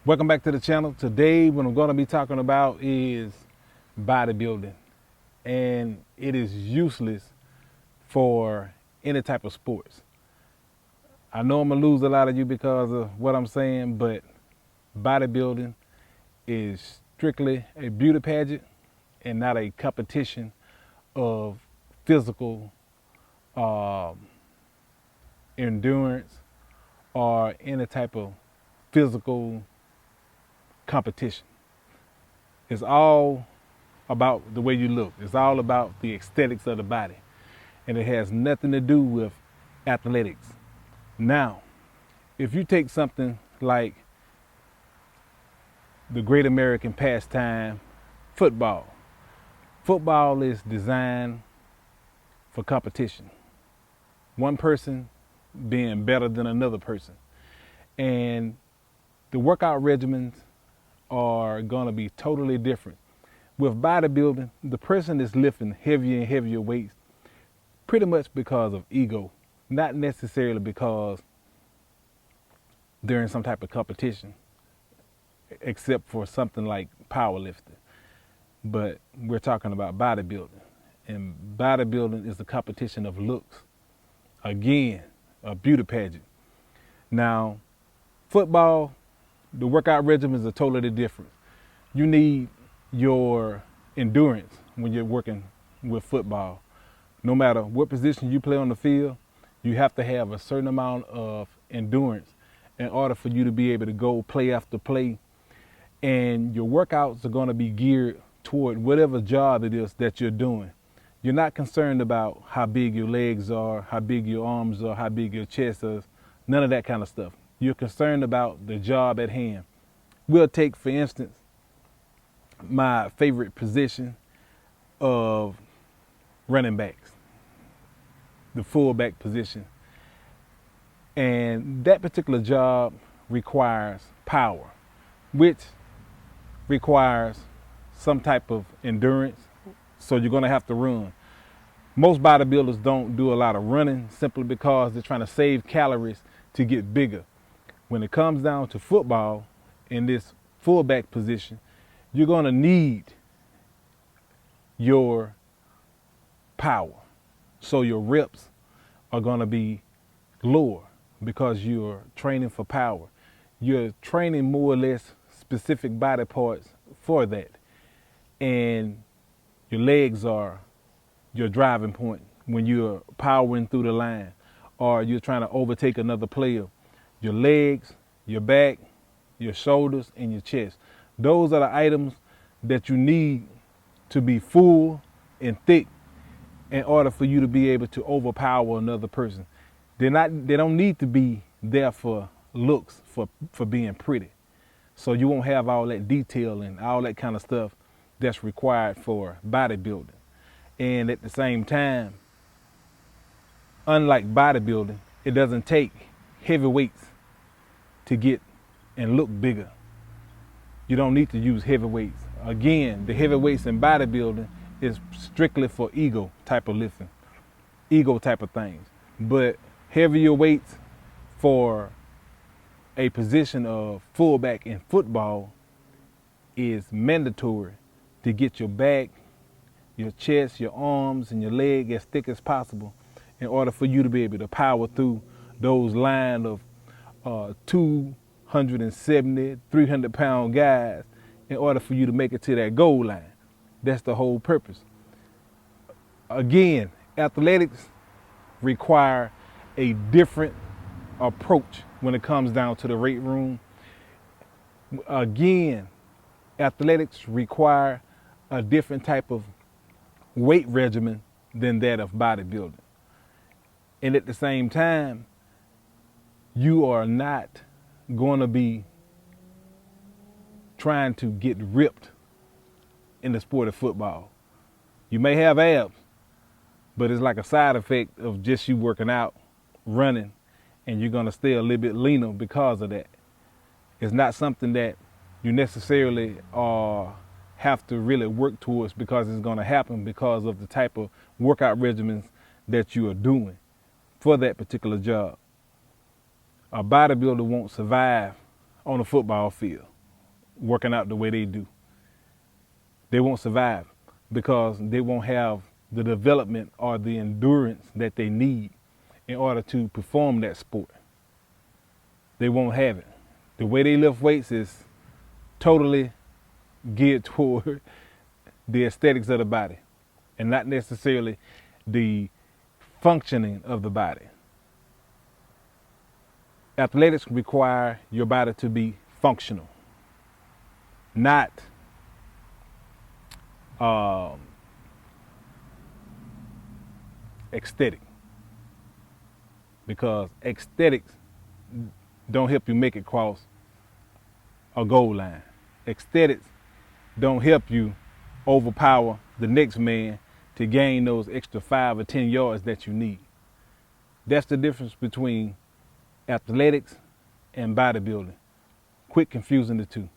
Welcome back to the channel. Today what I'm going to be talking about is bodybuilding, and it is useless for any type of sports. I know I'm going to lose a lot of you because of what I'm saying, but bodybuilding is strictly a beauty pageant and not a competition of physical endurance or any type of physical competition. It's all about the way you look. It's all about the aesthetics of the body, and it has nothing to do with athletics. Now, if you take something like the great American pastime, football. Football is designed for competition. One person being better than another person. And the workout regimens are going to be totally different. With bodybuilding, the person is lifting heavier and heavier weights pretty much because of ego, not necessarily because they're in some type of competition, except for something like powerlifting. But we're talking about bodybuilding, and bodybuilding is the competition of looks. Again, a beauty pageant. Now, football, the workout regimens are totally different. You need your endurance when you're working with football. No matter what position you play on the field, you have to have a certain amount of endurance in order for you to be able to go play after play. And your workouts are going to be geared toward whatever job it is that you're doing. You're not concerned about how big your legs are, how big your arms are, how big your chest is, none of that kind of stuff. You're concerned about the job at hand. We'll take, for instance, my favorite position of running backs, the fullback position. And that particular job requires power, which requires some type of endurance, so you're going to have to run. Most bodybuilders don't do a lot of running simply because they're trying to save calories to get bigger. When it comes down to football, in this fullback position, you're going to need your power. So your reps are going to be lower because you're training for power. You're training more or less specific body parts for that. And your legs are your driving point when you're powering through the line or you're trying to overtake another player. Your legs, your back, your shoulders, and your chest. Those are the items that you need to be full and thick in order for you to be able to overpower another person. They don't need to be there for looks, for being pretty. So you won't have all that detail and all that kind of stuff that's required for bodybuilding. And at the same time, unlike bodybuilding, it doesn't take heavy weights to get and look bigger. You don't need to use heavy weights. Again, the heavy weights in bodybuilding is strictly for ego type of lifting, ego type of things. But heavier weights for a position of fullback in football is mandatory to get your back, your chest, your arms, and your leg as thick as possible in order for you to be able to power through those line of 270, 300-pound guys in order for you to make it to that goal line. That's the whole purpose. Again, athletics require a different approach when it comes down to the weight room. Again, athletics require a different type of weight regimen than that of bodybuilding. And at the same time, you are not going to be trying to get ripped in the sport of football. You may have abs, but it's like a side effect of just you working out, running, and you're going to stay a little bit leaner because of that. It's not something that you necessarily have to really work towards because it's going to happen because of the type of workout regimens that you are doing for that particular job. A bodybuilder won't survive on a football field. working out the way they do. They won't survive because they won't have the development or the endurance that they need in order to perform that sport. They won't have it. The way they lift weights is totally geared toward the aesthetics of the body and not necessarily the functioning of the body. Athletics require your body to be functional, not aesthetic, because aesthetics don't help you make it cross a goal line. Aesthetics don't help you overpower the next man to gain those extra 5 or 10 yards that you need. That's the difference between athletics and bodybuilding. Quit confusing the two.